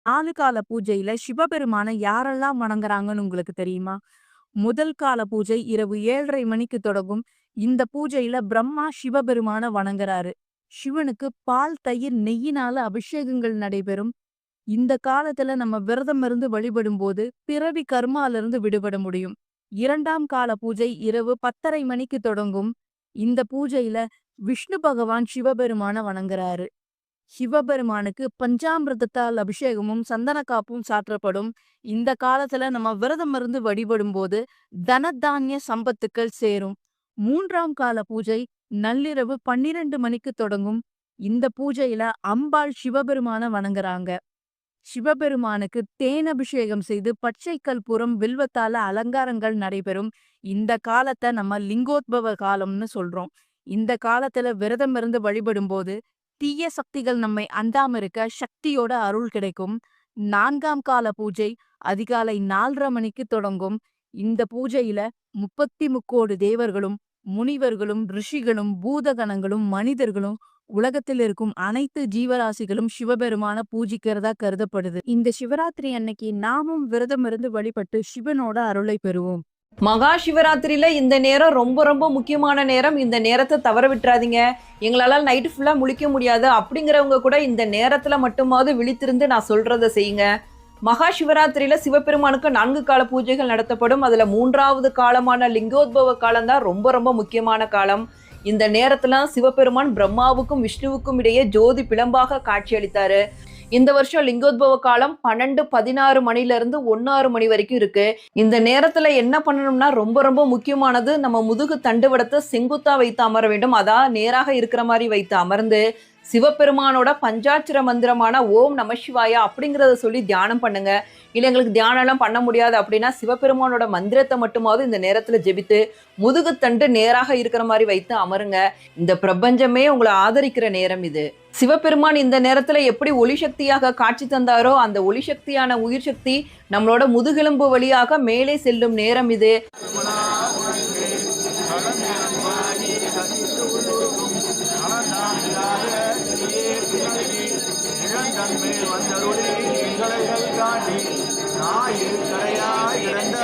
4 கால பூஜையில சிவபெருமான யாரெல்லாம் வணங்குறாங்கன்னு உங்களுக்கு தெரியுமா? முதல் கால பூஜை இரவு 7:30 மணிக்கு தொடங்கும். இந்த பூஜையில பிரம்மா சிவபெருமான வணங்குறாரு. சிவனுக்கு பால், தயிர், நெய்யினால அபிஷேகங்கள் நடைபெறும். இந்த காலத்துல நம்ம விரதம் இருந்து வழிபடும்போது பிறவி கர்மால இருந்து விடுபட முடியும். 2ஆம் கால பூஜை இரவு 10:30 மணிக்கு தொடங்கும். இந்த பூஜையில விஷ்ணு பகவான் சிவபெருமான வணங்குறாரு. சிவபெருமானுக்கு பஞ்சாமிர்தத்தால் அபிஷேகமும் சந்தன காப்பும் சாற்றப்படும். இந்த காலத்துல நம்ம விரதம் இருந்து வழிபடும்போது தனதானிய சம்பத்துக்கள் சேரும். 3ஆம் கால பூஜை நள்ளிரவு 12 மணிக்கு தொடங்கும். இந்த பூஜையில அம்பாள் சிவபெருமான வணங்குறாங்க. சிவபெருமானுக்கு தேன் அபிஷேகம் செய்து பச்சை கற்பூரம் வில்வத்தால அலங்காரங்கள் நடைபெறும். இந்த காலத்தை நம்ம லிங்கோத்பவ காலம்னு சொல்றோம். இந்த காலத்துல விரதம் இருந்து வழிபடும்போது தீய சக்திகள் நம்மை அண்டாம இருக்க சக்தியோட அருள் கிடைக்கும். 4ஆம் கால பூஜை அதிகாலை 4:30 மணிக்கு தொடங்கும். இந்த பூஜையில 33 தேவர்களும் முனிவர்களும் ரிஷிகளும் பூதகணங்களும் மனிதர்களும் உலகத்தில் இருக்கும் அனைத்து ஜீவராசிகளும் சிவபெருமான பூஜிக்கிறதா கருதப்படுது. இந்த சிவராத்திரி அன்னைக்கு நாமும் விரதம் இருந்து வழிபட்டு சிவனோட அருளை பெறுவோம். மகா சிவராத்திரியில இந்த நேரம் ரொம்ப ரொம்ப முக்கியமான நேரம். இந்த நேரத்தை தவற விட்டுறாதீங்க. எங்களால நைட்டு ஃபுல்லா முழிக்க முடியாது அப்படிங்கிறவங்க கூட இந்த நேரத்துல மட்டுமாவது விழித்திருந்து நான் சொல்றதை செய்யுங்க. மகா சிவராத்திரியில சிவபெருமானுக்கு 4 கால பூஜைகள் நடத்தப்படும். அதுல 3ஆவது காலமான லிங்கோத்பவ காலம் தான் ரொம்ப ரொம்ப முக்கியமான காலம். இந்த நேரத்துல சிவபெருமான் பிரம்மாவுக்கும் விஷ்ணுவுக்கும் இடையே ஜோதி பிளம்பாக காட்சியளித்தாரு. இந்த வருஷம் லிங்கோத்பவ காலம் 12:16 மணில இருந்து 1:06 மணி வரைக்கும் இருக்கு. இந்த நேரத்துல என்ன பண்ணணும்னா ரொம்ப ரொம்ப முக்கியமானது, நம்ம முதுகு தண்டுவடத்தை செங்குத்தா வைத்து அமர வேண்டும். அதான் நேராக இருக்கிற மாதிரி வைத்து அமர்ந்து சிவபெருமானோட பஞ்சாட்சர மந்திரமான ஓம் நம சிவாயா அப்படிங்கிறத சொல்லி தியானம் பண்ணுங்க. இல்லை எங்களுக்கு தியானம் எல்லாம் பண்ண முடியாது அப்படின்னா சிவபெருமானோட மந்திரத்தை மட்டுமாவது இந்த நேரத்துல ஜெபித்து முதுகுத்தண்டு நேராக இருக்கிற மாதிரி வைத்து அமருங்க. இந்த பிரபஞ்சமே உங்களை ஆதரிக்கிற நேரம் இது. சிவபெருமான் இந்த நேரத்துல எப்படி ஒளி சக்தியாக காட்சி தந்தாரோ அந்த ஒளி சக்தியான உயிர் சக்தி நம்மளோட முதுகெலும்பு வழியாக மேலே செல்லும் நேரம் இது. வந்தருளி எங்களை தாண்டி நாயில் கரையாய் இழந்த